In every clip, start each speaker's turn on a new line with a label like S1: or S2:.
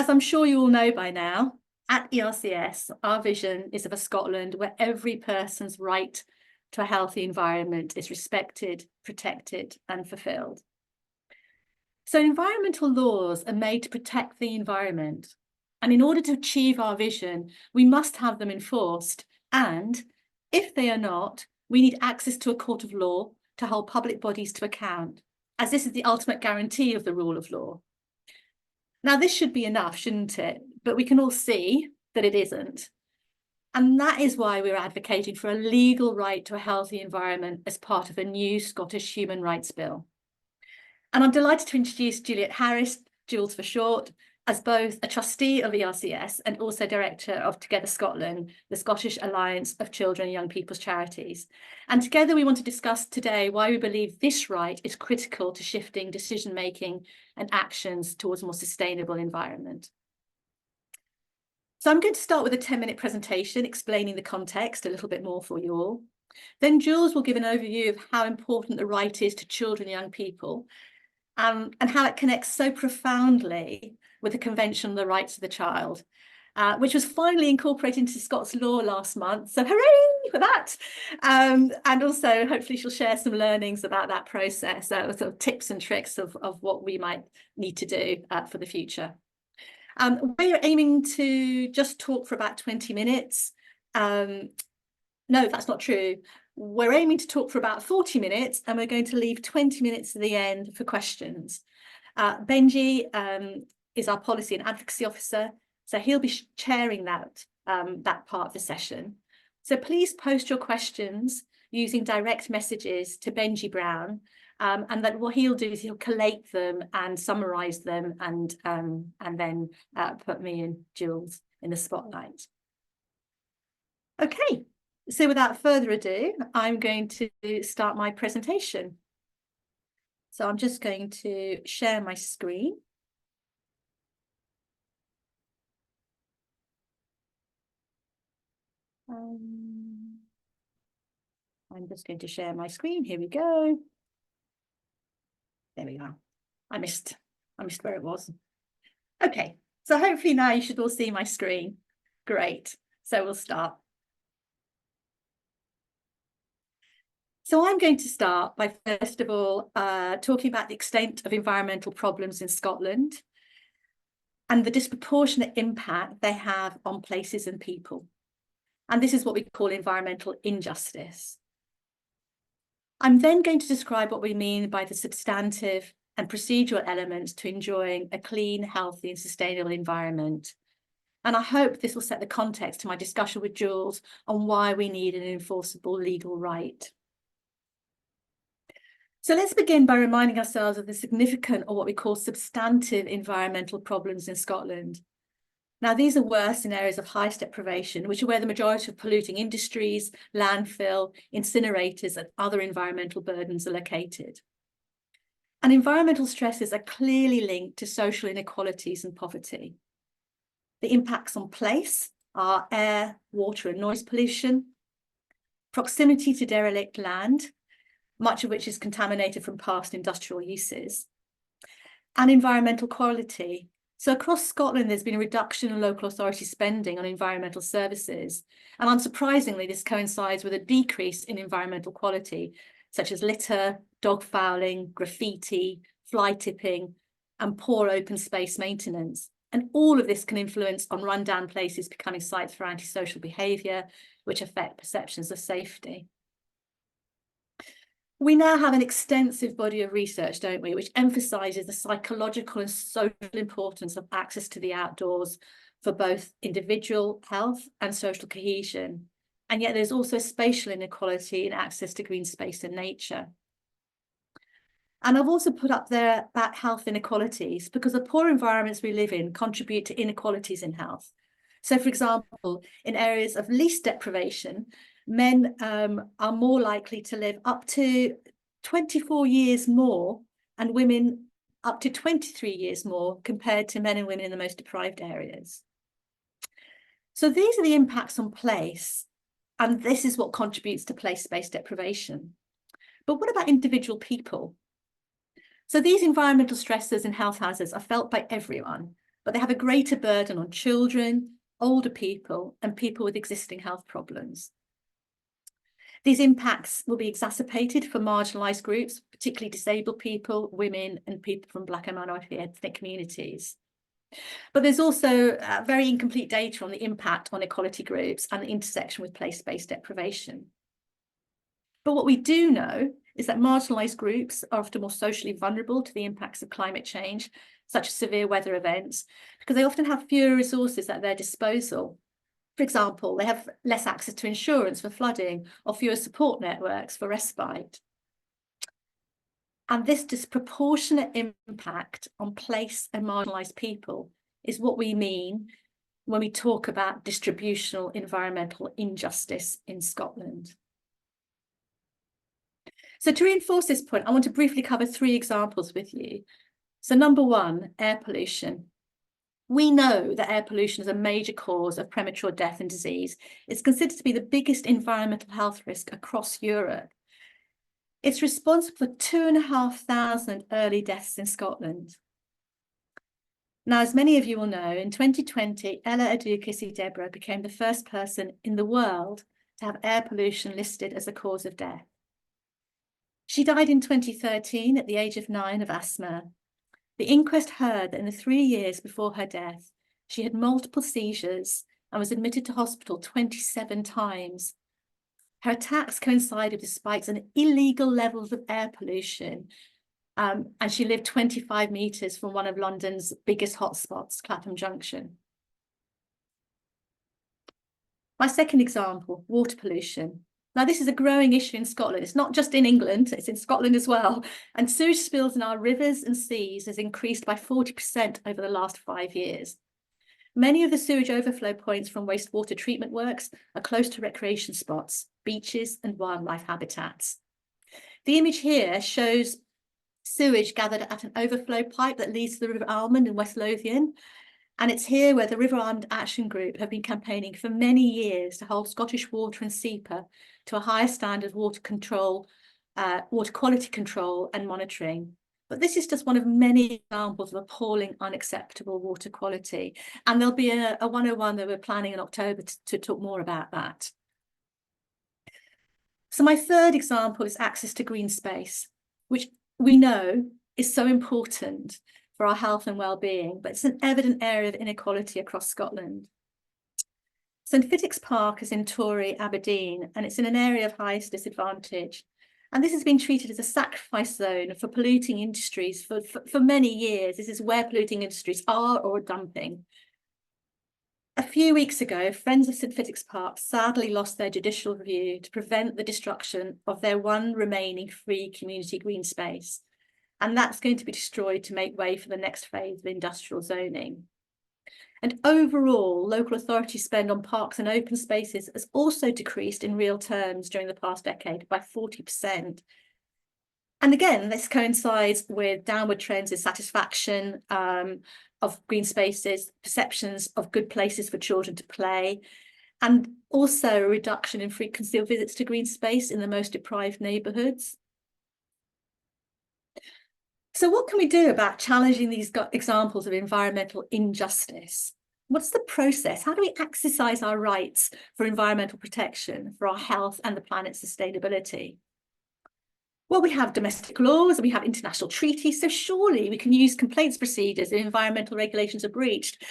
S1: as I'm sure you all know by now, at ERCS, our vision is of a Scotland where every person's right to a healthy environment is respected, protected, and fulfilled. So environmental laws are made to protect the environment. And in order to achieve our vision, we must have them enforced. And if they are not, we need access to a court of law to hold public bodies to account, as this is the ultimate guarantee of the rule of law. Now, this should be enough, shouldn't it? But we can all see that it isn't. And that is why we're advocating for a legal right to a healthy environment as part of a new Scottish Human Rights Bill. And I'm delighted to introduce Juliet Harris, Jules for short, as both a trustee of ERCS and also director of Together Scotland, the Scottish Alliance of Children and Young People's Charities. And together we want to discuss today why we believe this right is critical to shifting decision-making and actions towards a more sustainable environment. So I'm going to start with a 10-minute presentation explaining the context a little bit more for you all. Then Jules will give an overview of how important the right is to children and young people, and how it connects so profoundly with the Convention on the Rights of the Child, which was finally incorporated into Scots law last month. So hooray for that. And also hopefully she'll share some learnings about that process, sort of tips and tricks of what we might need to do for the future. We're aiming to just talk for about 20 minutes. No, that's not true. We're aiming to talk for about 40 minutes and we're going to leave 20 minutes at the end for questions. Benji is our policy and advocacy officer, so he'll be chairing that part of the session. So please post your questions using direct messages to Benji Brown, and then what he'll do is he'll collate them and summarise them and then put me and Jules in the spotlight. Okay. So without further ado, I'm going to start my presentation. So I'm just going to share my screen. I'm just going to share my screen. Here we go. There we are. I missed where it was. Okay, so hopefully now you should all see my screen. Great. So we'll start. So I'm going to start by, first of all, talking about the extent of environmental problems in Scotland and the disproportionate impact they have on places and people. And this is what we call environmental injustice. I'm then going to describe what we mean by the substantive and procedural elements to enjoying a clean, healthy and sustainable environment. And I hope this will set the context to my discussion with Jules on why we need an enforceable legal right. So let's begin by reminding ourselves of the significant, or what we call substantive, environmental problems in Scotland. Now, these are worse in areas of highest deprivation, which are where the majority of polluting industries, landfill, incinerators, and other environmental burdens are located. And environmental stresses are clearly linked to social inequalities and poverty. The impacts on place are air, water, and noise pollution, proximity to derelict land, much of which is contaminated from past industrial uses, and environmental quality. So across Scotland, there's been a reduction in local authority spending on environmental services. And unsurprisingly, this coincides with a decrease in environmental quality, such as litter, dog fouling, graffiti, fly tipping, and poor open space maintenance. And all of this can influence on rundown places becoming sites for antisocial behaviour, which affect perceptions of safety. We now have an extensive body of research, don't we, which emphasises the psychological and social importance of access to the outdoors for both individual health and social cohesion. And yet there's also spatial inequality in access to green space and nature. And I've also put up there about health inequalities, because the poor environments we live in contribute to inequalities in health. So, for example, in areas of least deprivation, men are more likely to live up to 24 years more, and women up to 23 years more, compared to men and women in the most deprived areas. So these are the impacts on place, and this is what contributes to place-based deprivation. But what about individual people? So these environmental stresses and health hazards are felt by everyone, but they have a greater burden on children, older people, and people with existing health problems. These impacts will be exacerbated for marginalised groups, particularly disabled people, women, and people from Black and minority ethnic communities. But there's also very incomplete data on the impact on equality groups and the intersection with place-based deprivation. But what we do know is that marginalised groups are often more socially vulnerable to the impacts of climate change, such as severe weather events, because they often have fewer resources at their disposal. For example, they have less access to insurance for flooding or fewer support networks for respite. And this disproportionate impact on place and marginalised people is what we mean when we talk about distributional environmental injustice in Scotland. So to reinforce this point, I want to briefly cover 3 examples with you. So number 1, air pollution. We know that air pollution is a major cause of premature death and disease. It's considered to be the biggest environmental health risk across Europe. It's responsible for 2,500 early deaths in Scotland. Now, as many of you will know, in 2020, Ella Adukisi-Deborah became the first person in the world to have air pollution listed as a cause of death. She died in 2013 at the age of 9 of asthma. The inquest heard that in the 3 years before her death, she had multiple seizures and was admitted to hospital 27 times. Her attacks coincided with spikes in illegal levels of air pollution, and she lived 25 metres from one of London's biggest hotspots, Clapham Junction. My second example, water pollution. Now, this is a growing issue in Scotland. It's not just in England, it's in Scotland as well. And sewage spills in our rivers and seas has increased by 40% over the last 5 years. Many of the sewage overflow points from wastewater treatment works are close to recreation spots, beaches, and wildlife habitats. The image here shows sewage gathered at an overflow pipe that leads to the River Almond in West Lothian. And it's here where the River Almond Action Group have been campaigning for many years to hold Scottish Water and SEPA to a higher standard of water control, water quality control and monitoring. But this is just one of many examples of appalling, unacceptable water quality. And there'll be a 101 that we're planning in October to talk more about that. So my third example is access to green space, which we know is so important for our health and well-being, but it's an evident area of inequality across Scotland. St Fittick's Park is in Tory, Aberdeen, and it's in an area of highest disadvantage. And this has been treated as a sacrifice zone for polluting industries for many years. This is where polluting industries are or dumping. A few weeks ago, Friends of St Fittick's Park sadly lost their judicial review to prevent the destruction of their one remaining free community green space. And that's going to be destroyed to make way for the next phase of industrial zoning. And overall, local authority spend on parks and open spaces has also decreased in real terms during the past decade by 40%. And again, this coincides with downward trends in satisfaction of green spaces, perceptions of good places for children to play, and also a reduction in frequency of visits to green space in the most deprived neighbourhoods. So what can we do about challenging these examples of environmental injustice? What's the process? How do we exercise our rights for environmental protection, for our health and the planet's sustainability? Well, we have domestic laws and we have international treaties, so surely we can use complaints procedures if environmental regulations are breached.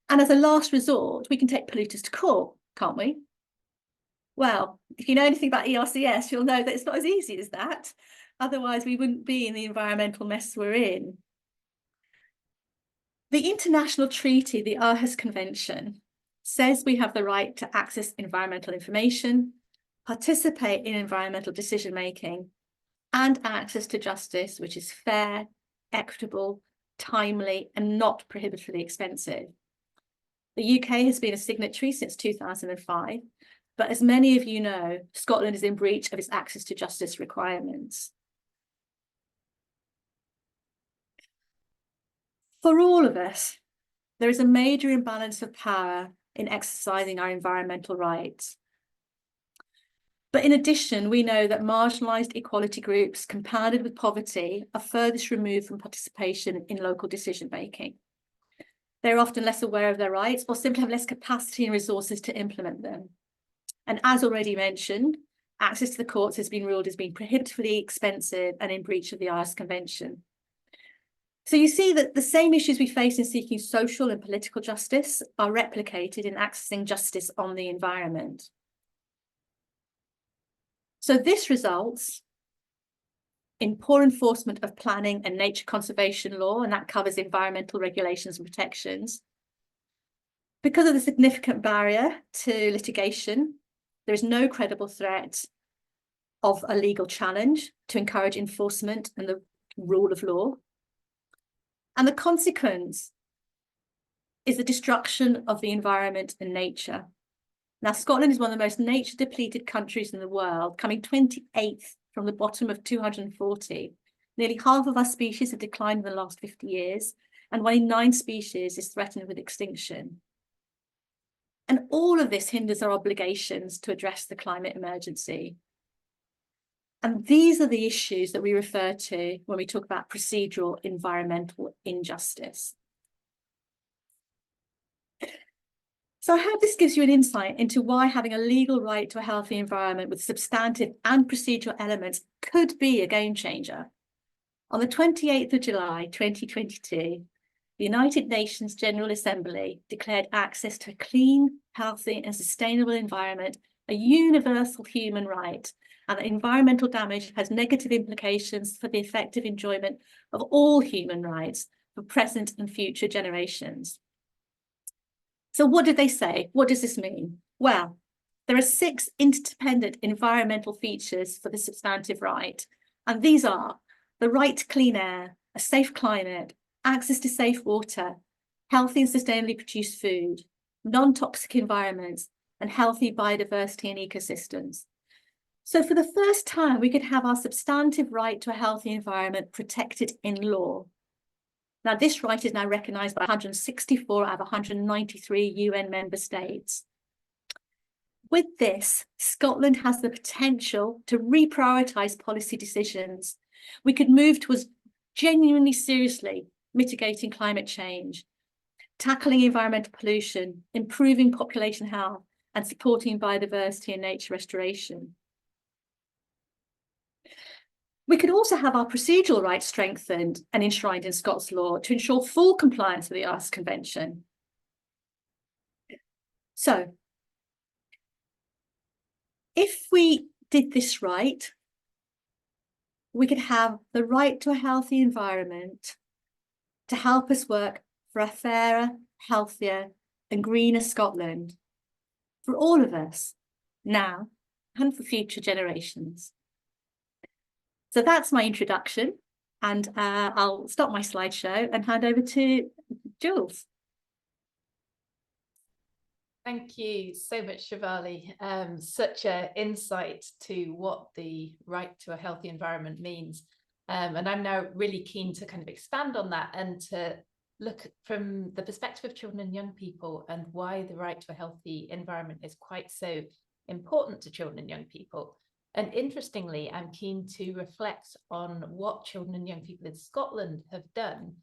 S1: And as a last resort, we can take polluters to court, can't we? Well, if you know anything about ERCS, you'll know that it's not as easy as that. Otherwise, we wouldn't be in the environmental mess we're in. The international treaty, the ERCS Convention, says we have the right to access environmental information, participate in environmental decision-making, and access to justice, which is fair, equitable, timely, and not prohibitively expensive. The UK has been a signatory since 2005, but as many of you know, Scotland is in breach of its access to justice requirements. For all of us, there is a major imbalance of power in exercising our environmental rights. But in addition, we know that marginalised equality groups compounded with poverty are furthest removed from participation in local decision-making. They're often less aware of their rights or simply have less capacity and resources to implement them. And as already mentioned, access to the courts has been ruled as being prohibitively expensive and in breach of the ERCS Convention. So you see that the same issues we face in seeking social and political justice are replicated in accessing justice on the environment. So this results in poor enforcement of planning and nature conservation law, and that covers environmental regulations and protections. Because of the significant barrier to litigation, there is no credible threat of a legal challenge to encourage enforcement and the rule of law. And the consequence is the destruction of the environment and nature. Now, Scotland is one of the most nature depleted countries in the world, coming 28th from the bottom of 240. Nearly half of our species have declined in the last 50 years, and 1 in 9 species is threatened with extinction. And all of this hinders our obligations to address the climate emergency. And these are the issues that we refer to when we talk about procedural environmental injustice. So I hope this gives you an insight into why having a legal right to a healthy environment with substantive and procedural elements could be a game changer. On the 28th of July, 2022, the United Nations General Assembly declared access to a clean, healthy, and sustainable environment a universal human right, and that environmental damage has negative implications for the effective enjoyment of all human rights for present and future generations. So what did they say? What does this mean? Well, there are 6 interdependent environmental features for the substantive right, and these are the right to clean air, a safe climate, access to safe water, healthy and sustainably produced food, non-toxic environments, and healthy biodiversity and ecosystems. So for the first time, we could have our substantive right to a healthy environment protected in law. Now, this right is now recognised by 164 out of 193 UN member states. With this, Scotland has the potential to reprioritise policy decisions. We could move towards genuinely seriously mitigating climate change, tackling environmental pollution, improving population health, and supporting biodiversity and nature restoration. We could also have our procedural rights strengthened and enshrined in Scots law to ensure full compliance with the ERCS Convention. So, if we did this right, we could have the right to a healthy environment to help us work for a fairer, healthier, and greener Scotland for all of us, now and for future generations. So that's my introduction, and I'll stop my slideshow and hand over to Jules.
S2: Thank you so much, Shivali. Such an insight to what the right to a healthy environment means. And I'm now really keen to kind of expand on that and to look from the perspective of children and young people and why the right to a healthy environment is quite so important to children and young people. And interestingly, I'm keen to reflect on what children and young people in Scotland have done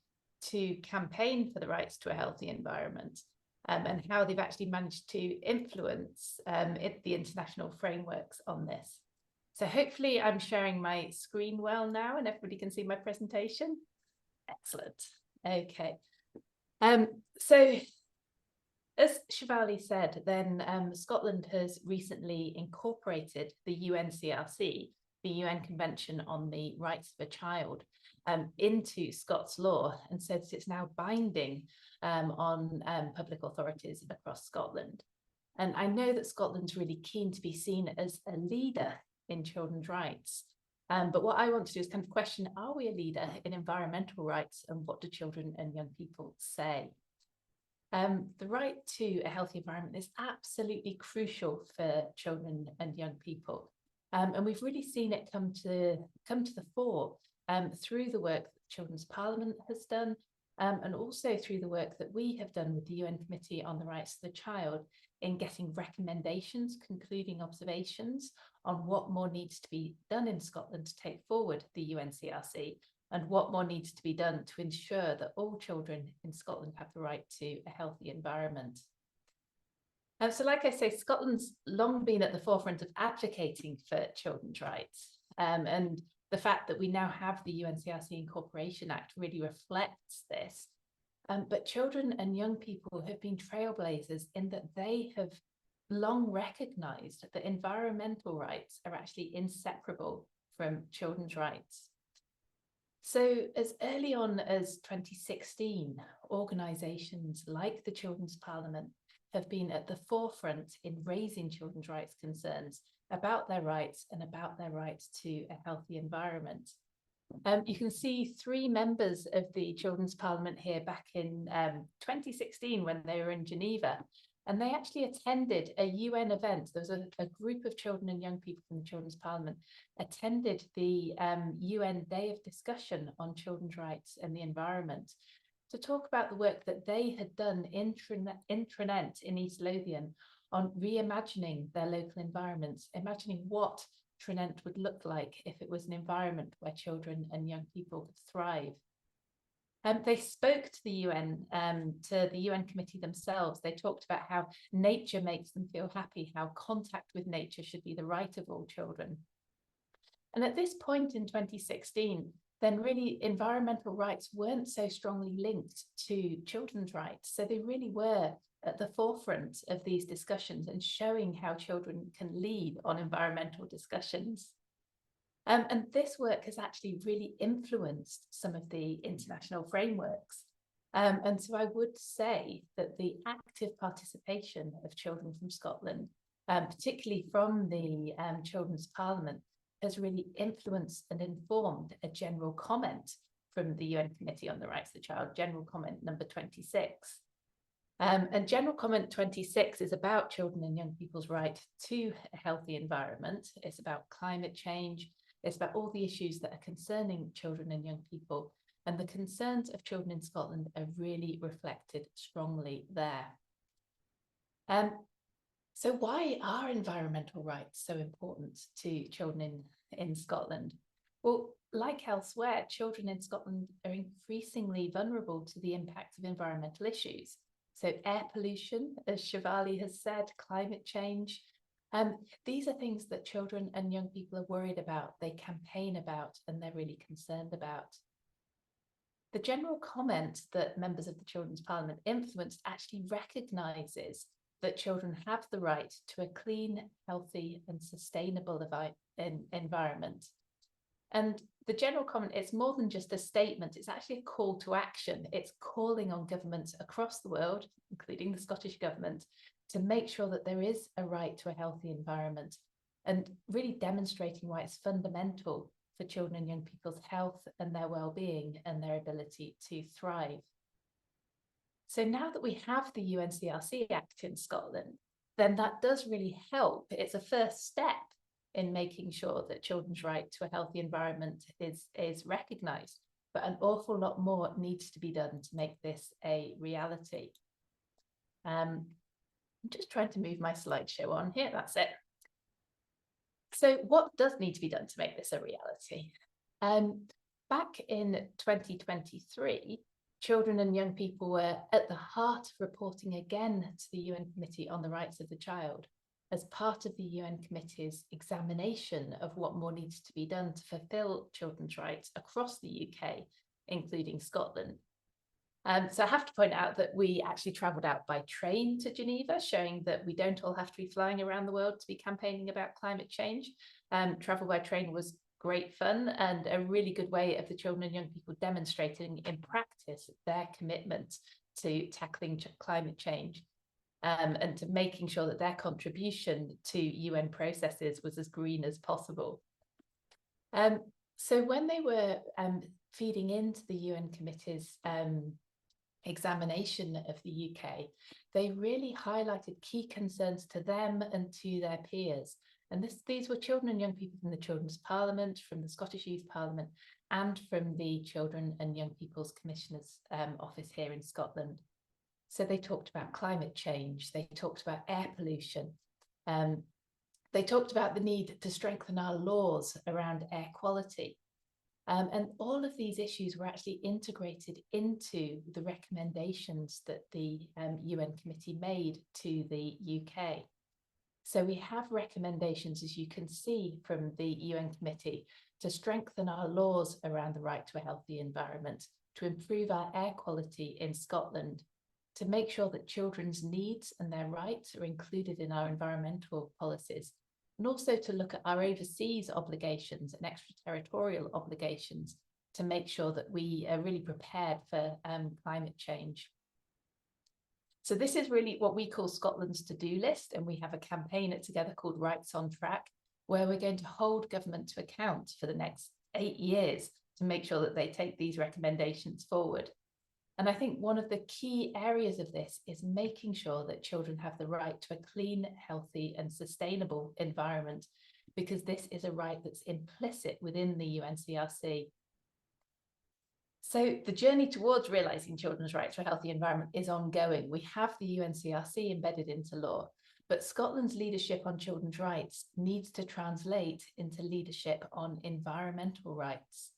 S2: to campaign for the rights to a healthy environment, and how they've actually managed to influence the international frameworks on this. So hopefully I'm sharing my screen well now and everybody can see my presentation. Excellent. Okay. So as Shivali said, then Scotland has recently incorporated the UNCRC, the UN Convention on the Rights of a Child, into Scots law, and so that it's now binding on public authorities across Scotland. And I know that Scotland's really keen to be seen as a leader in children's rights. But what I want to do is kind of question, are we a leader in environmental rights, and what do children and young people say? The right to a healthy environment is absolutely crucial for children and young people. And we've really seen it come to the fore through the work that Children's Parliament has done, and also through the work that we have done with the UN Committee on the Rights of the Child in getting recommendations, concluding observations on what more needs to be done in Scotland to take forward the UNCRC and what more needs to be done to ensure that all children in Scotland have the right to a healthy environment. So like I say, Scotland's long been at the forefront of advocating for children's rights. And the fact that we now have the UNCRC Incorporation Act really reflects this. But children and young people have been trailblazers in that they have long recognised that environmental rights are actually inseparable from children's rights. So as early on as 2016, organisations like the Children's Parliament have been at the forefront in raising children's rights concerns about their rights and about their right to a healthy environment. You can see 3 members of the Children's Parliament here back in 2016 when they were in Geneva, and they actually attended a UN event. There was a group of children and young people from the Children's Parliament attended the UN Day of Discussion on Children's Rights and the Environment to talk about the work that they had done in Trinent in East Lothian on reimagining their local environments, imagining what Trinent would look like if it was an environment where children and young people could thrive. They spoke to the UN committee themselves. They talked about how nature makes them feel happy, how contact with nature should be the right of all children. And at this point in 2016, then really environmental rights weren't so strongly linked to children's rights. So they really were at the forefront of these discussions and showing how children can lead on environmental discussions. And this work has actually really influenced some of the international frameworks. And so I would say that the active participation of children from Scotland, particularly from the Children's Parliament, has really influenced and informed a general comment from the UN Committee on the Rights of the Child, general comment number 26. And general comment 26 is about children and young people's right to a healthy environment. It's about climate change. It's about all the issues that are concerning children and young people. And the concerns of children in Scotland are really reflected strongly there. So why are environmental rights so important to children in Scotland? Well, like elsewhere, children in Scotland are increasingly vulnerable to the impact of environmental issues. So air pollution, as Shivali has said, climate change. These are things that children and young people are worried about, they campaign about, and they're really concerned about. The general comment that members of the Children's Parliament influenced actually recognises that children have the right to a clean, healthy and sustainable environment. And the general comment is more than just a statement, it's actually a call to action. It's calling on governments across the world, including the Scottish Government, to make sure that there is a right to a healthy environment and really demonstrating why it's fundamental for children and young people's health and their well-being and their ability to thrive. So now that we have the UNCRC Act in Scotland, then that does really help. It's a first step in making sure that children's right to a healthy environment is recognised, but an awful lot more needs to be done to make this a reality. I'm just trying to move my slideshow on here, that's it. So what does need to be done to make this a reality? Back in 2023, children and young people were at the heart of reporting again to the UN Committee on the Rights of the Child as part of the UN Committee's examination of what more needs to be done to fulfil children's rights across the UK, including Scotland. So I have to point out that we actually travelled out by train to Geneva, showing that we don't all have to be flying around the world to be campaigning about climate change. Travel by train was great fun and a really good way of the children and young people demonstrating in practice their commitment to tackling climate change and to making sure that their contribution to UN processes was as green as possible. So when they were feeding into the UN Committee's examination of the UK, they really highlighted key concerns to them and to their peers. And these were children and young people from the Children's Parliament, from the Scottish Youth Parliament, and from the Children and Young People's Commissioner's Office here in Scotland. So they talked about climate change, they talked about air pollution, they talked about the need to strengthen our laws around air quality. And all of these issues were actually integrated into the recommendations that the UN committee made to the UK. So we have recommendations, as you can see from the UN committee, to strengthen our laws around the right to a healthy environment, to improve our air quality in Scotland, to make sure that children's needs and their rights are included in our environmental policies, and also to look at our overseas obligations and extraterritorial obligations to make sure that we are really prepared for climate change. So this is really what we call Scotland's to-do list, and we have a campaign together called Rights on Track, where we're going to hold government to account for the next 8 years to make sure that they take these recommendations forward. And I think one of the key areas of this is making sure that children have the right to a clean, healthy and sustainable environment, because this is a right that's implicit within the UNCRC. So the journey towards realising children's right to a healthy environment is ongoing. We have the UNCRC embedded into law, but Scotland's leadership on children's rights needs to translate into leadership on environmental rights.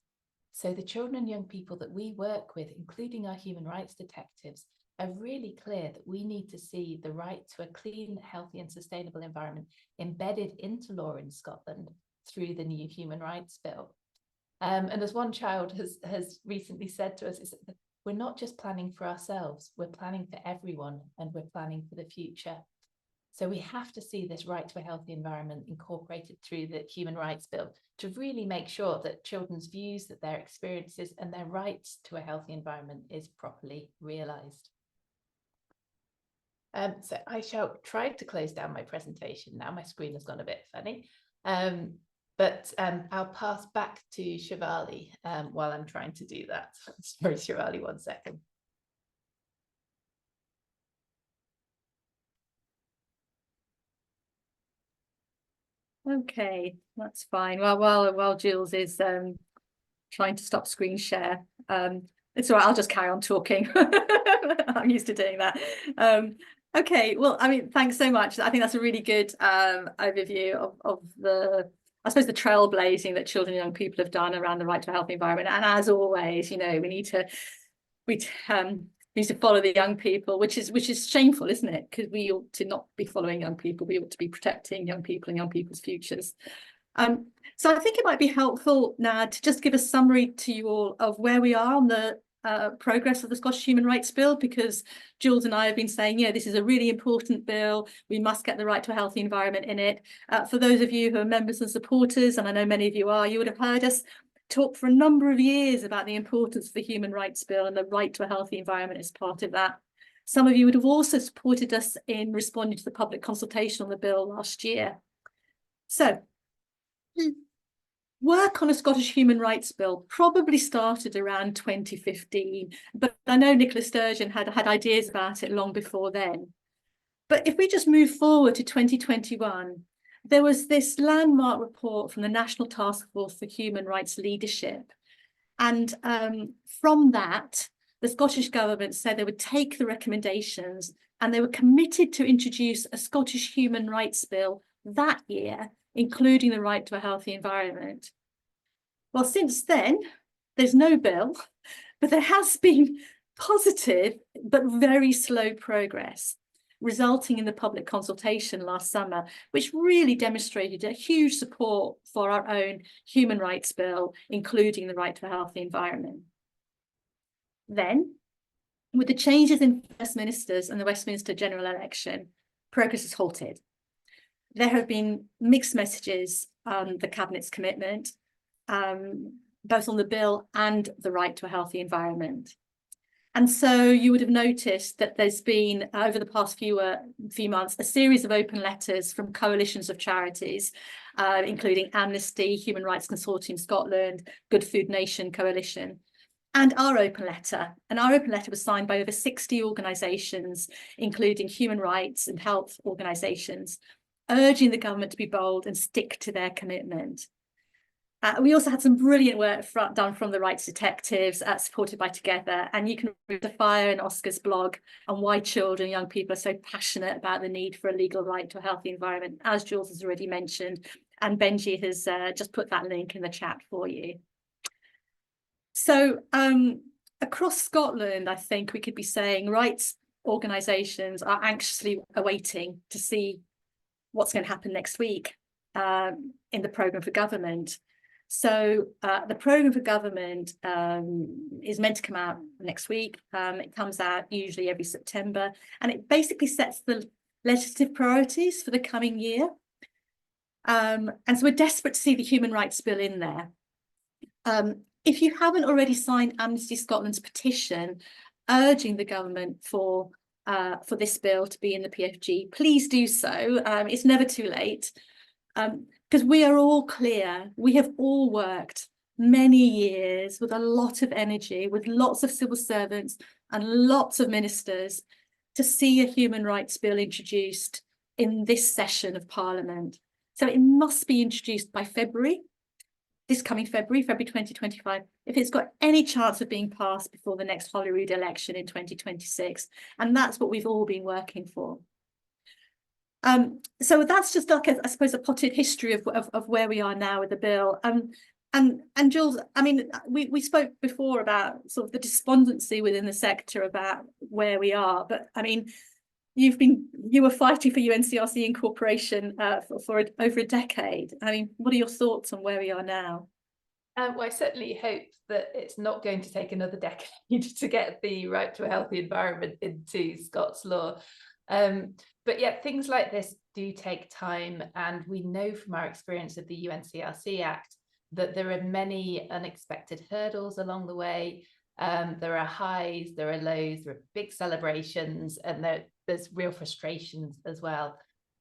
S2: So the children and young people that we work with, including our human rights detectives, are really clear that we need to see the right to a clean, healthy and sustainable environment embedded into law in Scotland through the new Human Rights Bill. And as one child has recently said to us, is that we're not just planning for ourselves, we're planning for everyone, and we're planning for the future. So we have to see this right to a healthy environment incorporated through the Human Rights Bill to really make sure that children's views, that their experiences and their rights to a healthy environment is properly realised. So I shall try to close down my presentation now. My screen has gone a bit funny. But I'll pass back to Shivali while I'm trying to do that. Sorry, Shivali, 1 second.
S1: Okay, that's fine. Well, while Jules is trying to stop screen share, it's all right, I'll just carry on talking. I'm used to doing that. Okay, well, I mean, thanks so much. I think that's a really good overview of the, I suppose, the trailblazing that children and young people have done around the right to a healthy environment. And as always, you know, we need to follow the young people, which is shameful, isn't it? Because we ought to not be following young people. We ought to be protecting young people and young people's futures. So I think it might be helpful now to just give a summary to you all of where we are on the progress of the Scottish Human Rights Bill, because Jules and I have been saying, yeah, this is a really important bill. We must get the right to a healthy environment in it. For those of you who are members and supporters, and I know many of you are, you would have heard us talk for a number of years about the importance of the Human Rights Bill and the right to a healthy environment as part of that. Some of you would have also supported us in responding to the public consultation on the bill last year. So, work on a Scottish Human Rights Bill probably started around 2015, but I know Nicola Sturgeon had ideas about it long before then. But if we just move forward to 2021, there was this landmark report from the National Task Force for Human Rights Leadership. And from that, the Scottish Government said they would take the recommendations and they were committed to introduce a Scottish Human Rights Bill that year, including the right to a healthy environment. Well, since then, there's no bill, but there has been positive but very slow progress, resulting in the public consultation last summer, which really demonstrated a huge support for our own Human Rights Bill, including the right to a healthy environment. Then, with the changes in First Ministers and the Westminster general election, progress has halted. There have been mixed messages on the Cabinet's commitment, both on the bill and the right to a healthy environment. And so you would have noticed that there's been, over the past few months, a series of open letters from coalitions of charities, including Amnesty, Human Rights Consortium Scotland, Good Food Nation Coalition, and our open letter. And our open letter was signed by over 60 organisations, including human rights and health organisations, urging the government to be bold and stick to their commitment. We also had some brilliant work done from the rights detectives, supported by Together, and you can read the Fire and Oscar's blog on why children and young people are so passionate about the need for a legal right to a healthy environment, as Jules has already mentioned, and Benji has just put that link in the chat for you. So across Scotland, I think we could be saying rights organisations are anxiously awaiting to see what's going to happen next week in the programme for government. So the programme for government is meant to come out next week. It comes out usually every September, and it basically sets the legislative priorities for the coming year. And so we're desperate to see the human rights bill in there. If you haven't already signed Amnesty Scotland's petition urging the government for this bill to be in the PFG, please do so. It's never too late, because we are all clear. We have all worked many years with a lot of energy, with lots of civil servants and lots of ministers to see a human rights bill introduced in this session of Parliament. So it must be introduced by February. This coming February 2025, if it's got any chance of being passed before the next Holyrood election in 2026. And that's what we've all been working for. So that's just like, I suppose, a potted history of where we are now with the bill. And Jules, I mean, we spoke before about sort of the despondency within the sector about where we are. But I mean, you were fighting for UNCRC incorporation for over a decade. I mean, what are your thoughts on where we are now?
S2: Well, I certainly hope that it's not going to take another decade to get the right to a healthy environment into Scots law. But yeah, things like this do take time, and we know from our experience of the UNCRC Act that there are many unexpected hurdles along the way. There are highs, there are lows, there are big celebrations, and there's real frustrations as well.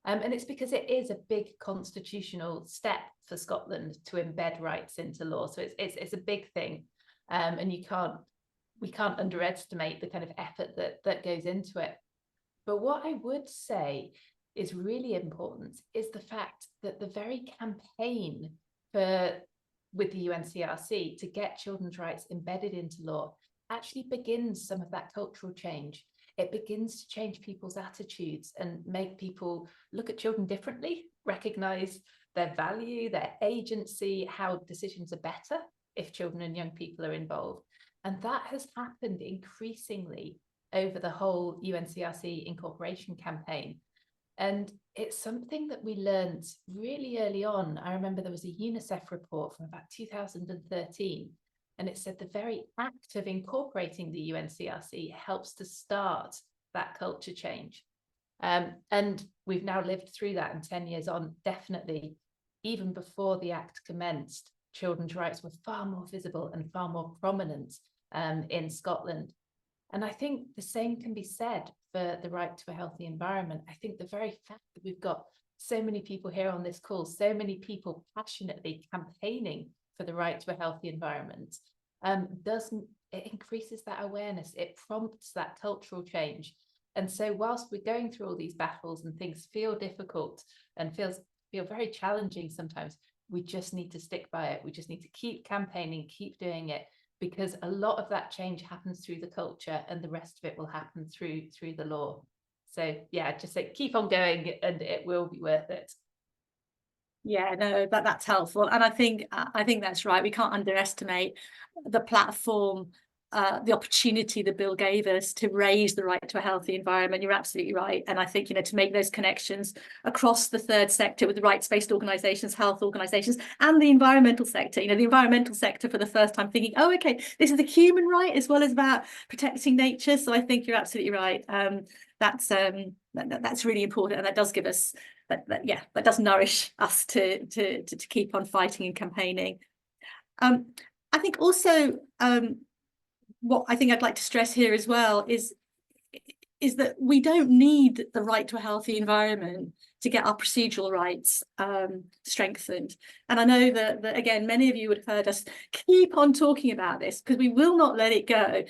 S2: And it's because it is a big constitutional step for Scotland to embed rights into law. So it's a big thing, and we can't underestimate the kind of effort that goes into it. But what I would say is really important is the fact that the very campaign with the UNCRC to get children's rights embedded into law actually begins some of that cultural change. It begins to change people's attitudes and make people look at children differently, recognise their value, their agency, how decisions are better if children and young people are involved. And that has happened increasingly over the whole UNCRC incorporation campaign. And it's something that we learned really early on. I remember there was a UNICEF report from about 2013, and it said the very act of incorporating the UNCRC helps to start that culture change. And we've now lived through that, and 10 years on, definitely, even before the act commenced, children's rights were far more visible and far more prominent in Scotland. And I think the same can be said for the right to a healthy environment. I think the very fact that we've got so many people here on this call, so many people passionately campaigning for the right to a healthy environment, it increases that awareness. It prompts that cultural change. And so whilst we're going through all these battles and things feel difficult and feel very challenging sometimes, we just need to stick by it. We just need to keep campaigning, keep doing it, because a lot of that change happens through the culture and the rest of it will happen through the law. So yeah, just say keep on going and it will be worth it.
S1: Yeah, no, that's helpful. And I think that's right. We can't underestimate the platform, the opportunity the bill gave us to raise the right to a healthy environment. You're absolutely right. And I think, to make those connections across the third sector with the rights-based organisations, health organisations, and the environmental sector, the environmental sector for the first time thinking, oh, okay, this is a human right as well as about protecting nature. So I think you're absolutely right. That's really important, and that does give us that does nourish us to keep on fighting and campaigning. I think also what I think I'd like to stress here as well is that we don't need the right to a healthy environment to get our procedural rights strengthened. And I know that again, many of you would have heard us keep on talking about this because we will not let it go.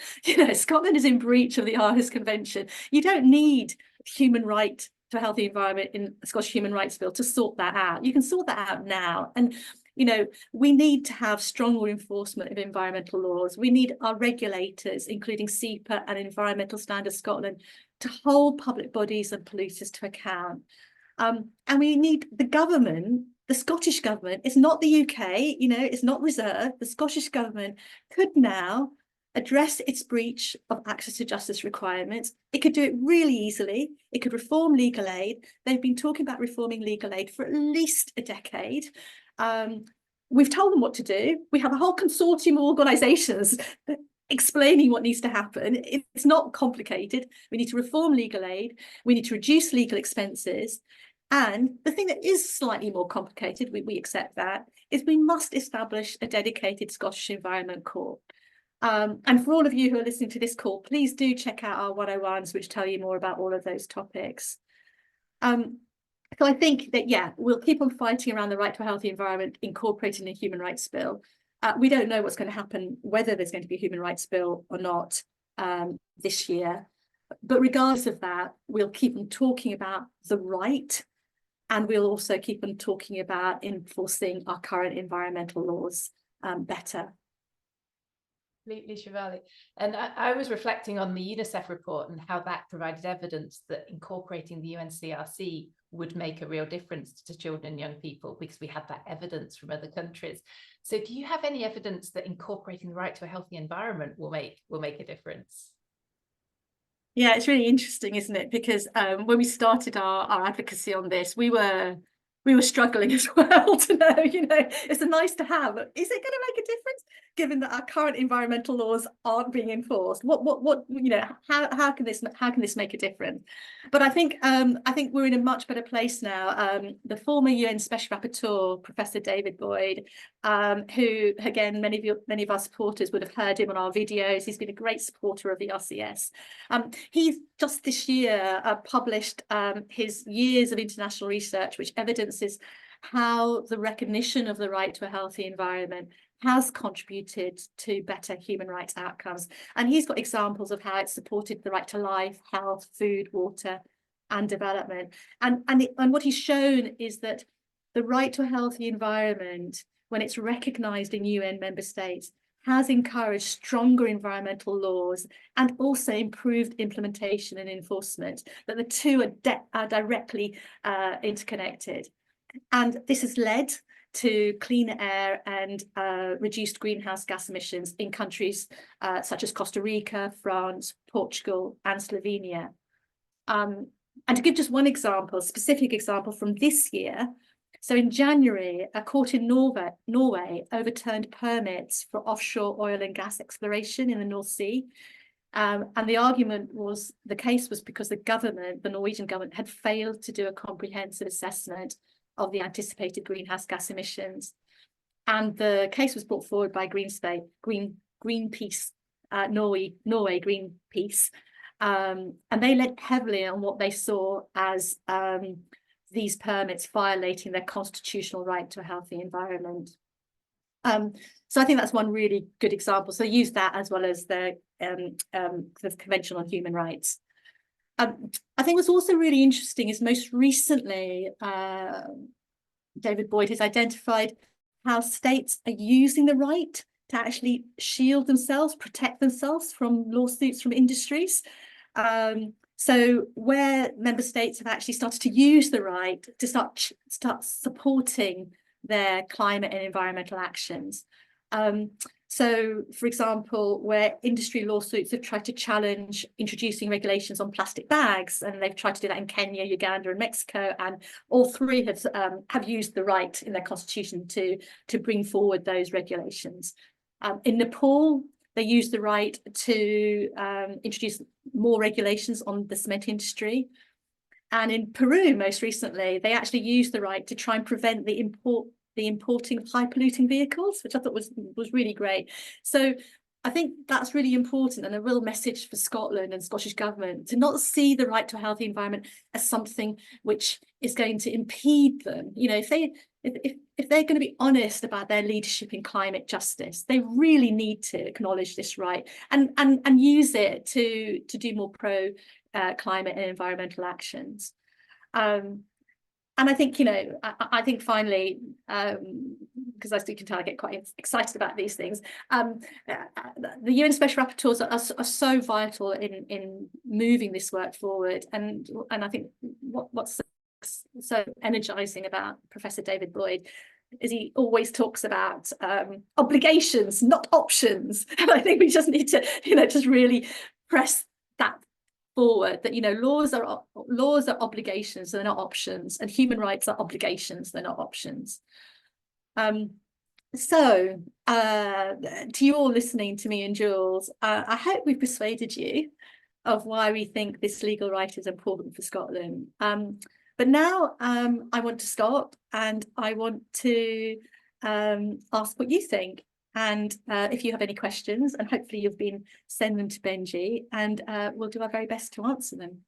S1: Scotland is in breach of the Aarhus Convention. You don't need human right to a healthy environment in the Scottish Human Rights Bill to sort that out. You can sort that out now. And we need to have stronger enforcement of environmental laws. We need our regulators, including SEPA and Environmental Standards Scotland, to hold public bodies and polluters to account. And we need the government the Scottish government, it's not the UK, you know, it's not reserved. The Scottish government could now address its breach of access to justice requirements. It could do it really easily. It could reform legal aid. They've been talking about reforming legal aid for at least a decade. We've told them what to do. We have a whole consortium of organisations explaining what needs to happen. It's not complicated. We need to reform legal aid. We need to reduce legal expenses. And the thing that is slightly more complicated, we accept that, is we must establish a dedicated Scottish Environment Court. And for all of you who are listening to this call, please do check out our 101s, which tell you more about all of those topics. So I think that, yeah, we'll keep on fighting around the right to a healthy environment incorporated in the Human Rights Bill. We don't know what's going to happen, whether there's going to be a Human Rights Bill or not this year. But regardless of that, we'll keep on talking about the right, and we'll also keep on talking about enforcing our current environmental laws better.
S2: Absolutely, Shivali. And I was reflecting on the UNICEF report and how that provided evidence that incorporating the UNCRC would make a real difference to children and young people, because we had that evidence from other countries. So do you have any evidence that incorporating the right to a healthy environment will make a difference?
S1: Yeah, it's really interesting, isn't it? Because when we started our advocacy on this, we were struggling as well to know, you know, it's a nice to have. Is it going to make a difference, given that our current environmental laws aren't being enforced? What you know, how can this make a difference? But I think we're in a much better place now. The former UN Special Rapporteur, Professor David Boyd, who again many of our supporters would have heard him on our videos. He's been a great supporter of the ERCS. He's just this year published his years of international research, which evidences how the recognition of the right to a healthy environment has contributed to better human rights outcomes. And he's got examples of how it's supported the right to life, health, food, water, and development. And what he's shown is that the right to a healthy environment, when it's recognised in UN member states, has encouraged stronger environmental laws and also improved implementation and enforcement, that the two are directly interconnected. And this has led to cleaner air and reduced greenhouse gas emissions in countries such as Costa Rica, France, Portugal, and Slovenia. And to give just one example, a specific example from this year, so in January, a court in Norway overturned permits for offshore oil and gas exploration in the North Sea. And the case was because the Norwegian government, had failed to do a comprehensive assessment of the anticipated greenhouse gas emissions. And the case was brought forward by Greenpeace, Norway Greenpeace. And they led heavily on what they saw as these permits violating their constitutional right to a healthy environment. So I think that's one really good example. So use that as well as the Convention on Human Rights. I think what's also really interesting is most recently, David Boyd has identified how states are using the right to actually shield themselves, protect themselves from lawsuits from industries. So where member states have actually started to use the right to start supporting their climate and environmental actions. So, for example, where industry lawsuits have tried to challenge introducing regulations on plastic bags, and they've tried to do that in Kenya, Uganda, and Mexico, and all three have used the right in their constitution to bring forward those regulations. In Nepal, they used the right to introduce more regulations on the cement industry. And in Peru, most recently, they actually used the right to try and prevent the importing of high polluting vehicles, which I thought was really great. So I think that's really important, and a real message for Scotland and Scottish government to not see the right to a healthy environment as something which is going to impede them. You know, if they're going to be honest about their leadership in climate justice, they really need to acknowledge this right and use it to do more pro climate and environmental actions. And I think, you know, I think finally, because as you can tell, I get quite excited about these things. The UN Special Rapporteurs are so vital in moving this work forward. And I think what's so energizing about Professor David Boyd is he always talks about obligations, not options. And I think we just need to, just really press that forward, that, laws are obligations, they're not options, and human rights are obligations, they're not options. So to you all listening to me and Jules, I hope we've persuaded you of why we think this legal right is important for Scotland. But now I want to stop, and I want to ask what you think. And if you have any questions, and hopefully you've been send them to Benji, and we'll do our very best to answer them.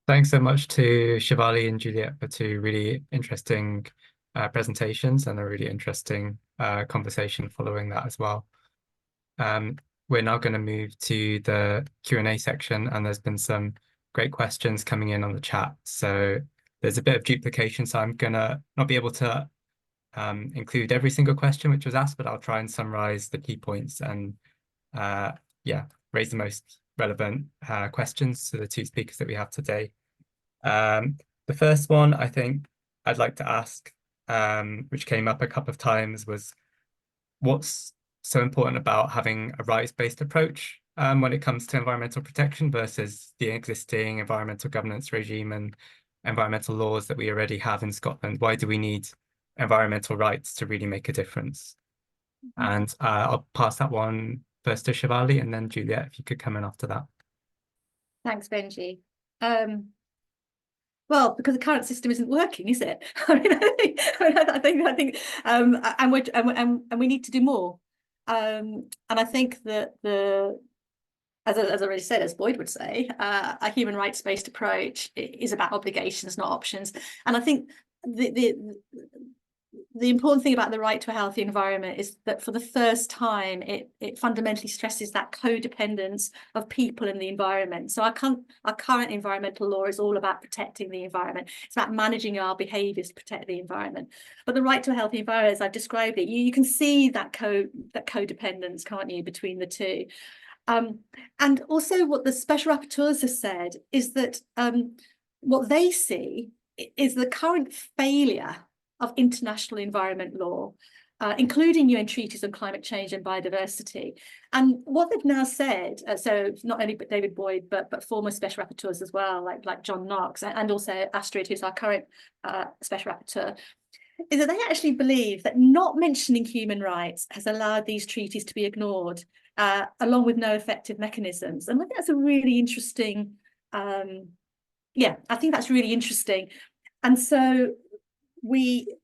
S3: Thanks so much to Shivali and Juliet for two really interesting presentations, and a really interesting conversation following that as well. We're now going to move to the Q&A section, and there's been some great questions coming in on the chat. So there's a bit of duplication, so I'm going to not be able to include every single question which was asked, but I'll try and summarize the key points and raise the most relevant questions to the two speakers that we have today. The first one I think I'd like to ask, which came up a couple of times, was what's so important about having a rights-based approach when it comes to environmental protection versus the existing environmental governance regime and environmental laws that we already have in Scotland? Why do we need environmental rights to really make a difference? And I'll pass that one first to Shivali, and then Juliet, if you could come in after that.
S1: Thanks, Benji. Well, because the current system isn't working, is it? I think, and we need to do more. And I think that as I already said, as Boyd would say, a human rights-based approach is about obligations, not options. And I think the important thing about the right to a healthy environment is that for the first time, it fundamentally stresses that codependence of people and the environment. So our current environmental law is all about protecting the environment. It's about managing our behaviours to protect the environment. But the right to a healthy environment, as I've described it, you can see that codependence, can't you, between the two. And also what the special rapporteurs have said is that what they see is the current failure of international environment law, including UN treaties on climate change and biodiversity. And what they've now said, so not only David Boyd, but former special rapporteurs as well, like John Knox, and also Astrid, who's our current special rapporteur, is that they actually believe that not mentioning human rights has allowed these treaties to be ignored, along with no effective mechanisms. And I think that's a really interesting, I think that's really interesting. And so we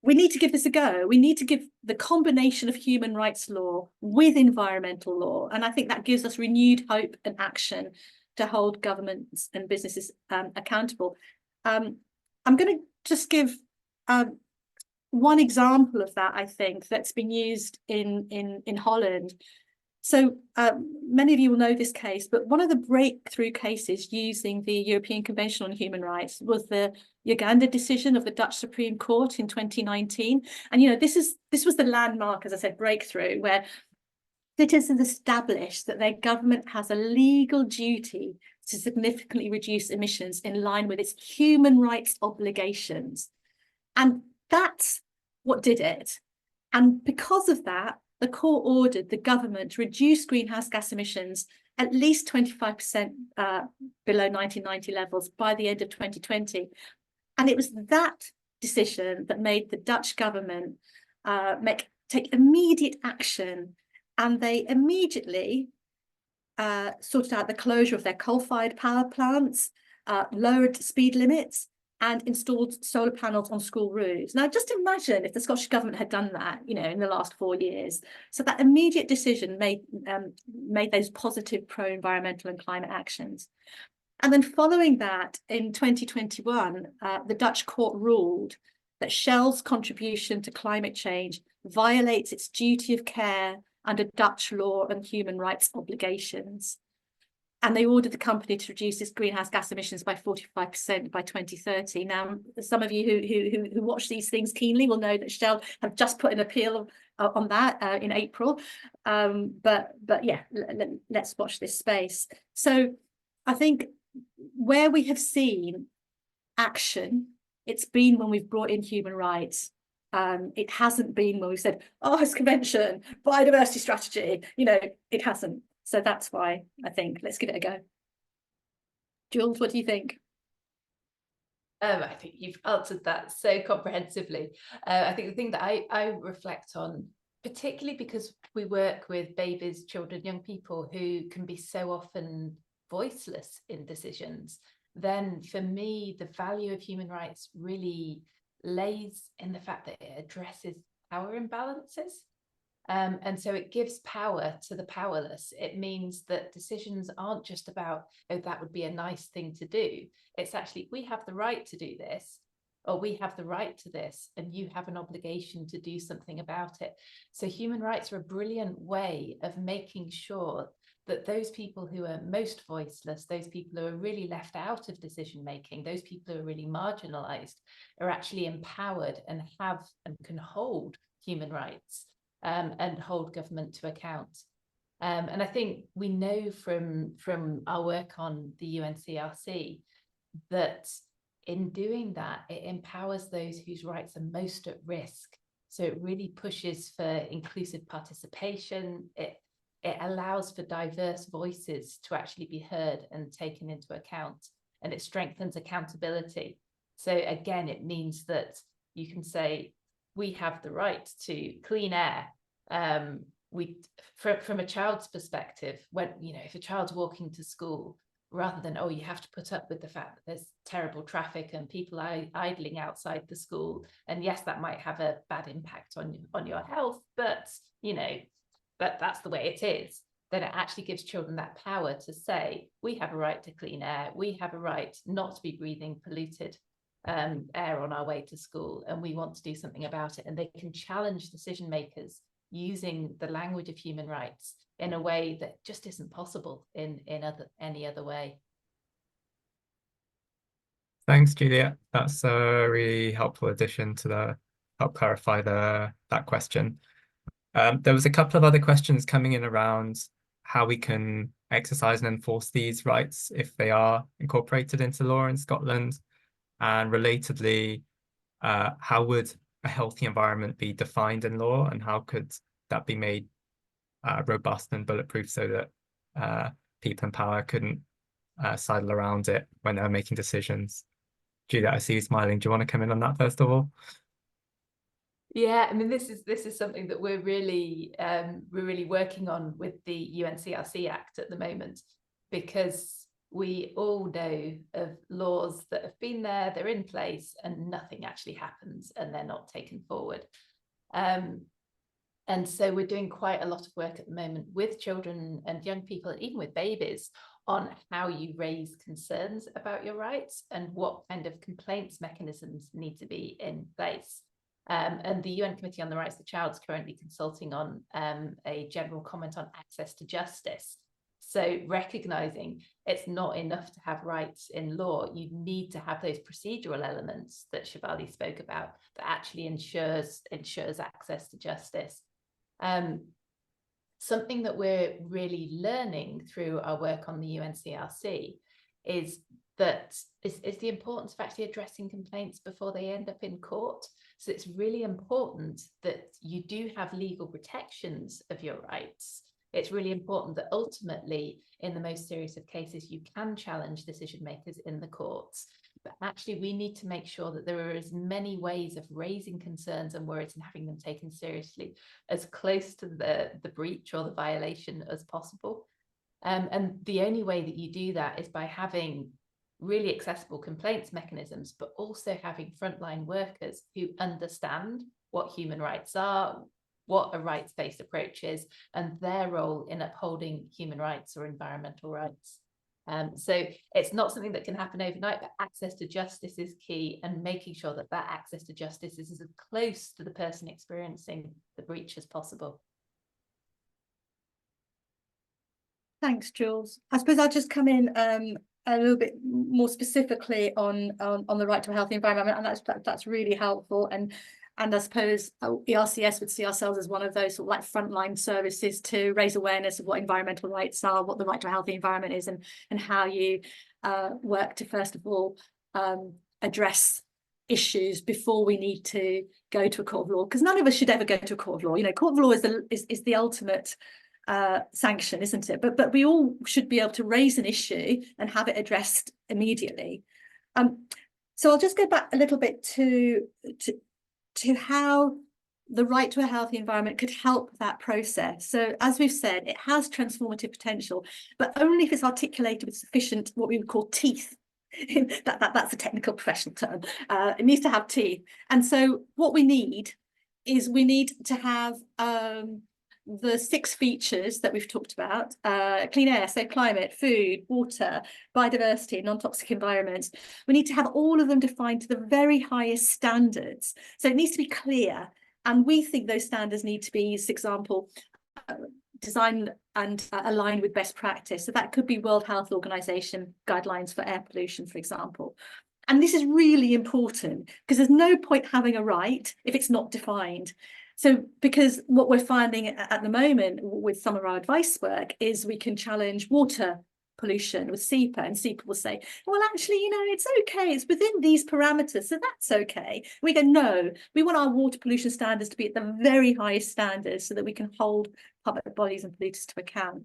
S1: need to give this a go. We need to give the combination of human rights law with environmental law. And I think that gives us renewed hope and action to hold governments and businesses accountable. I'm going to just give one example of that, I think, that's been used in Holland. So many of you will know this case, but one of the breakthrough cases using the European Convention on Human Rights was the Uganda decision of the Dutch Supreme Court in 2019. And, this was the landmark, as I said, breakthrough, where citizens established that their government has a legal duty to significantly reduce emissions in line with its human rights obligations. And that's what did it. And because of that, the court ordered the government to reduce greenhouse gas emissions at least 25% below 1990 levels by the end of 2020. And it was that decision that made the Dutch government take immediate action. And they immediately sorted out the closure of their coal-fired power plants, lowered speed limits, and installed solar panels on school roofs. Now, just imagine if the Scottish Government had done that, in the last 4 years. So that immediate decision made those positive pro-environmental and climate actions. And then following that, in 2021, the Dutch court ruled that Shell's contribution to climate change violates its duty of care under Dutch law and human rights obligations. And they ordered the company to reduce its greenhouse gas emissions by 45% by 2030. Now, some of you who watch these things keenly will know that Shell have just put an appeal on that in April. But yeah, let's watch this space. So I think where we have seen action, it's been when we've brought in human rights. It hasn't been when we've said, oh, it's convention, biodiversity strategy, you know, it hasn't. So that's why I think let's give it a go. Jules, what do you think?
S2: I think you've answered that so comprehensively. I think the thing that I reflect on, particularly because we work with babies, children, young people who can be so often voiceless in decisions, then for me, the value of human rights really lays in the fact that it addresses power imbalances. And so it gives power to the powerless. It means that decisions aren't just about, oh, that would be a nice thing to do. It's actually, we have the right to do this, or we have the right to this, and you have an obligation to do something about it. So human rights are a brilliant way of making sure that those people who are most voiceless, those people who are really left out of decision making, those people who are really marginalized, are actually empowered and have and can hold human rights. And hold government to account. And I think we know from our work on the UNCRC that in doing that, it empowers those whose rights are most at risk. So it really pushes for inclusive participation. It allows for diverse voices to actually be heard and taken into account, and it strengthens accountability. So again, it means that you can say, we have the right to clean air. From a child's perspective, when, you know, if a child's walking to school, rather than, oh, you have to put up with the fact that there's terrible traffic and people idling outside the school, and yes, that might have a bad impact on your health, but you know, that's the way it is. Then it actually gives children that power to say, we have a right to clean air, we have a right not to be breathing polluted air on our way to school, and we want to do something about it. And they can challenge decision makers using the language of human rights in a way that just isn't possible in any other way.
S3: Thanks, Juliet. That's a really helpful addition to help clarify that question. There was a couple of other questions coming in around how we can exercise and enforce these rights if they are incorporated into law in Scotland. And relatedly, how would a healthy environment be defined in law, and how could that be made robust and bulletproof so that people in power couldn't sidle around it when they're making decisions? Juliet, I see you smiling. Do you want to come in on that first of all?
S2: Yeah, I mean, this is something that we're really working on with the UNCRC Act at the moment, because we all know of laws that have been there, they're in place, and nothing actually happens, and they're not taken forward. And so we're doing quite a lot of work at the moment with children and young people, even with babies, on how you raise concerns about your rights and what kind of complaints mechanisms need to be in place. And the UN Committee on the Rights of the Child is currently consulting on a general comment on access to justice. So recognizing it's not enough to have rights in law, you need to have those procedural elements that Shivali spoke about that actually ensures access to justice. Something that we're really learning through our work on the UNCRC is the importance of actually addressing complaints before they end up in court. So it's really important that you do have legal protections of your rights. It's really important that ultimately, in the most serious of cases, you can challenge decision makers in the courts. But actually, we need to make sure that there are as many ways of raising concerns and worries and having them taken seriously, as close to the breach or the violation as possible. And the only way that you do that is by having really accessible complaints mechanisms, but also having frontline workers who understand what human rights are, what a rights-based approach is, and their role in upholding human rights or environmental rights. So it's not something that can happen overnight, but access to justice is key, and making sure that that access to justice is as close to the person experiencing the breach as possible.
S1: Thanks, Jules. I suppose I'll just come in a little bit more specifically on the right to a healthy environment, and that's really helpful. And And I suppose ERCS would see ourselves as one of those sort of like frontline services to raise awareness of what environmental rights are, what the right to a healthy environment is, and how you work to, first of all, address issues before we need to go to a court of law, because none of us should ever go to a court of law. You know, court of law is the ultimate sanction, isn't it? But we all should be able to raise an issue and have it addressed immediately. So I'll just go back a little bit to how the right to a healthy environment could help that process. So as we've said, it has transformative potential, but only if it's articulated with sufficient, what we would call teeth. That's a technical professional term. It needs to have teeth. And so what we need is to have the 6 features that we've talked about: clean air, safe climate, food, water, biodiversity, non-toxic environments. We need to have all of them defined to the very highest standards. So it needs to be clear. And we think those standards need to be, for example, designed and aligned with best practice. So that could be World Health Organization guidelines for air pollution, for example. And this is really important because there's no point having a right if it's not defined. So because what we're finding at the moment with some of our advice work is we can challenge water pollution with SEPA, and SEPA will say, well, actually, you know, it's okay, it's within these parameters, so that's okay. We go, no, we want our water pollution standards to be at the very highest standards so that we can hold public bodies and polluters to account.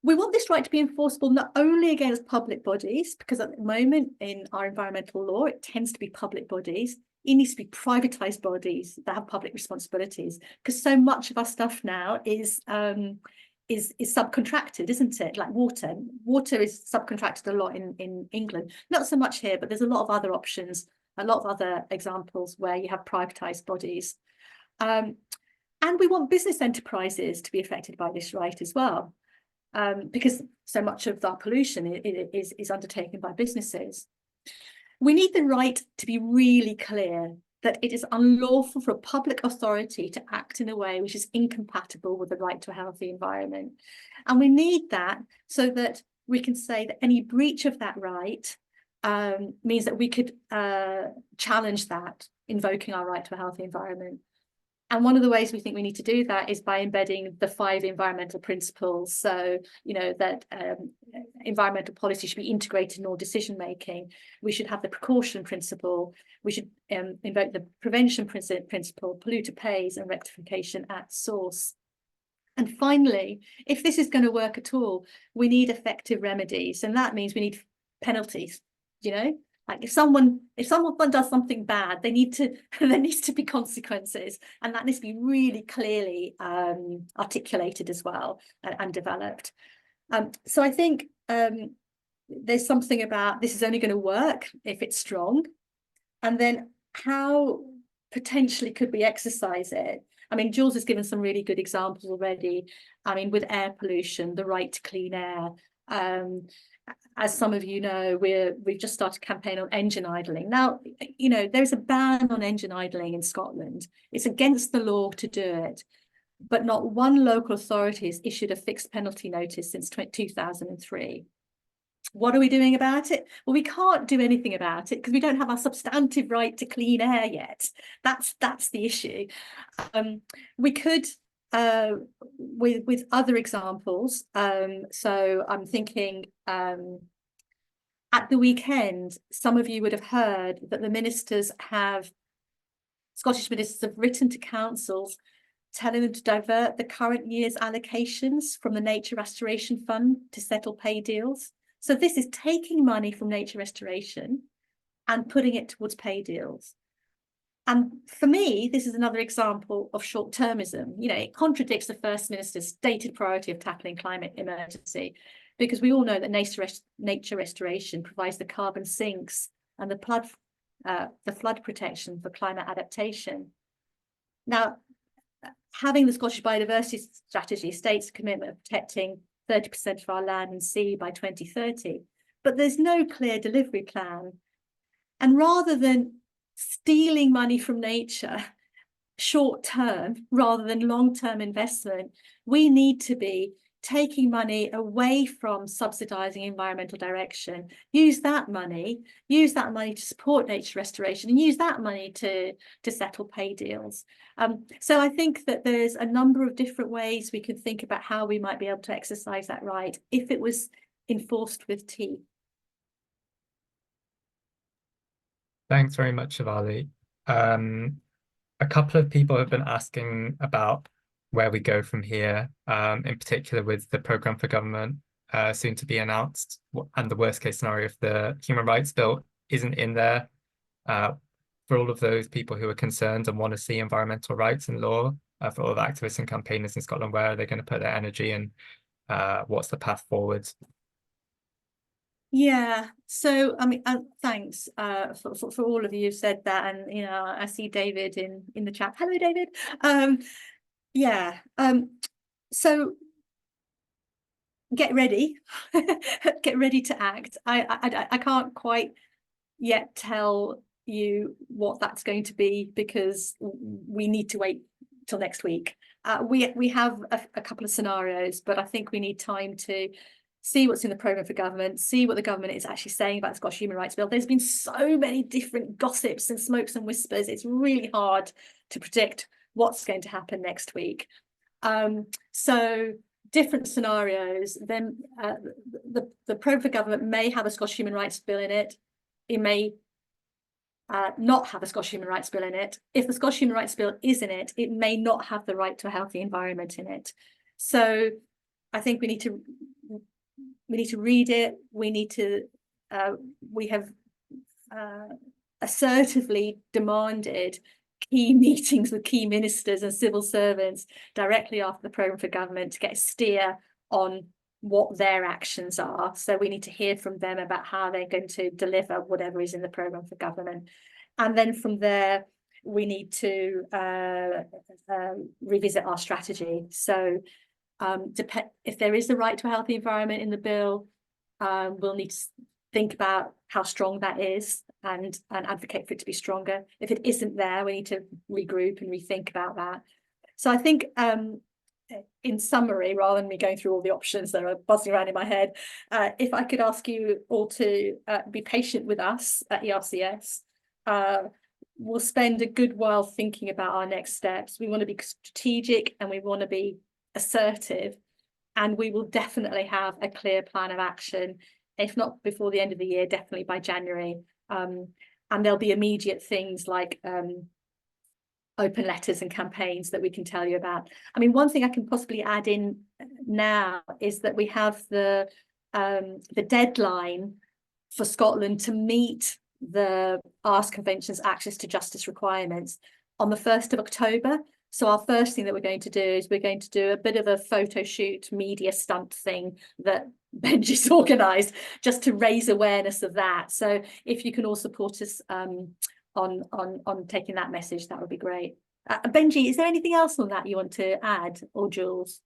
S1: We want this right to be enforceable not only against public bodies, because at the moment in our environmental law, it tends to be public bodies. It needs to be privatized bodies that have public responsibilities, because so much of our stuff now is subcontracted, isn't it? Like water. Water is subcontracted a lot in England. Not so much here, but there's a lot of other options, a lot of other examples where you have privatized bodies. And we want business enterprises to be affected by this right as well, because so much of our pollution is undertaken by businesses. We need the right to be really clear that it is unlawful for a public authority to act in a way which is incompatible with the right to a healthy environment. And we need that so that we can say that any breach of that right means that we could challenge that, invoking our right to a healthy environment. And one of the ways we think we need to do that is by embedding the 5 environmental principles. So, you know, that environmental policy should be integrated in all decision making. We should have the precaution principle. We should invoke the prevention principle, polluter pays, and rectification at source. And finally, if this is going to work at all, we need effective remedies. And that means we need penalties, you know? Like if someone does something bad, there needs to be consequences, and that needs to be really clearly articulated as well and developed. So I think there's something about this is only going to work if it's strong, and then how potentially could we exercise it? I mean, Jules has given some really good examples already. I mean, with air pollution, the right to clean air. As some of you know, we've just started a campaign on engine idling. Now, you know, there's a ban on engine idling in Scotland. It's against the law to do it, but not one local authority has issued a fixed penalty notice since 2003. What are we doing about it? Well, we can't do anything about it because we don't have our substantive right to clean air yet. That's the issue. We could with other examples. So I'm thinking at the weekend, some of you would have heard that the Scottish ministers have written to councils telling them to divert the current year's allocations from the Nature Restoration Fund to settle pay deals. So this is taking money from nature restoration and putting it towards pay deals. And for me, this is another example of short-termism. You know, it contradicts the First Minister's stated priority of tackling climate emergency, because we all know that nature restoration provides the carbon sinks and the flood protection for climate adaptation. Now, having the Scottish Biodiversity Strategy states a commitment of protecting 30% of our land and sea by 2030, but there's no clear delivery plan. And rather than stealing money from nature short term rather than long term investment, we need to be taking money away from subsidising environmental direction, use that money to support nature restoration, and use that money to settle pay deals. So I think that there's a number of different ways we can think about how we might be able to exercise that right if it was enforced with T.
S3: Thanks very much, Shivali. A couple of people have been asking about where we go from here, in particular with the programme for government soon to be announced, and the worst case scenario if the human rights bill isn't in there. For all of those people who are concerned and want to see environmental rights in law, for all the activists and campaigners in Scotland, where are they going to put their energy, and what's the path forward?
S1: Yeah, so I mean, thanks for all of you who've said that, and you know, I see David in the chat. Hello, David. Yeah. So get ready, get ready to act. I can't quite yet tell you what that's going to be, because we need to wait till next week. We have a couple of scenarios, but I think we need time to see what's in the programme for government, see what the government is actually saying about the Scottish Human Rights Bill. There's been so many different gossips and smokes and whispers. It's really hard to predict what's going to happen next week. So different scenarios. Then the programme for government may have a Scottish Human Rights Bill in it. It may not have a Scottish Human Rights Bill in it. If the Scottish Human Rights Bill is in it, it may not have the right to a healthy environment in it. So I think we need to read it. We have assertively demanded key meetings with key ministers and civil servants directly after the programme for government to get a steer on what their actions are. So we need to hear from them about how they're going to deliver whatever is in the programme for government. And then from there, we need to revisit our strategy. So if there is the right to a healthy environment in the bill, we'll need to think about how strong that is and advocate for it to be stronger. If it isn't there, we need to regroup and rethink about that. So I think in summary, rather than me going through all the options that are buzzing around in my head, if I could ask you all to be patient with us at ERCS. We'll spend a good while thinking about our next steps. We want to be strategic and we want to be assertive, and we will definitely have a clear plan of action, if not before the end of the year, definitely by January. And there'll be immediate things like open letters and campaigns that we can tell you about. I mean, one thing I can possibly add in now is that we have the deadline for Scotland to meet the ERCS Convention's access to justice requirements on the 1st of October. So our first thing that we're going to do is we're going to do a bit of a photo shoot media stunt thing that Benji's organised just to raise awareness of that. So if you can all support us on taking that message, that would be great. Benji, is there anything else on that you want to add, or Jules?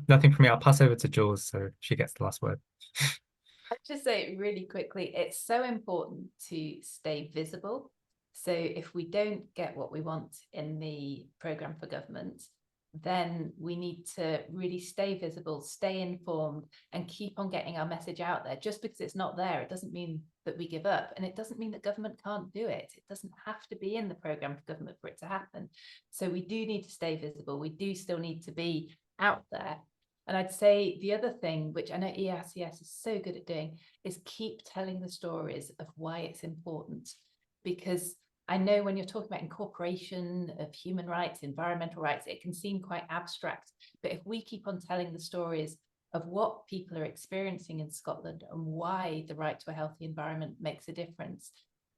S3: Nothing from me. I'll pass over to Jules so she gets the last word.
S2: I'd just say really quickly, it's so important to stay visible. So if we don't get what we want in the programme for government, then we need to really stay visible, stay informed, and keep on getting our message out there. Just because it's not there, it doesn't mean that we give up, and it doesn't mean that government can't do it. It doesn't have to be in the programme for government for it to happen. So we do need to stay visible. We do still need to be out there. And I'd say the other thing, which I know ERCS is so good at doing, is keep telling the stories of why it's important. Because I know when you're talking about incorporation of human rights, environmental rights, it can seem quite abstract. But if we keep on telling the stories of what people are experiencing in Scotland and why the right to a healthy environment makes a difference,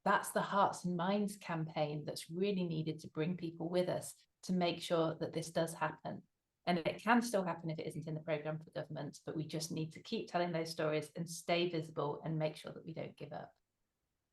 S2: that's the Hearts and Minds campaign that's really needed to bring people with us to make sure that this does happen. And it can still happen if it isn't in the programme for government, but we just need to keep telling those stories and stay visible and make sure that we don't give up.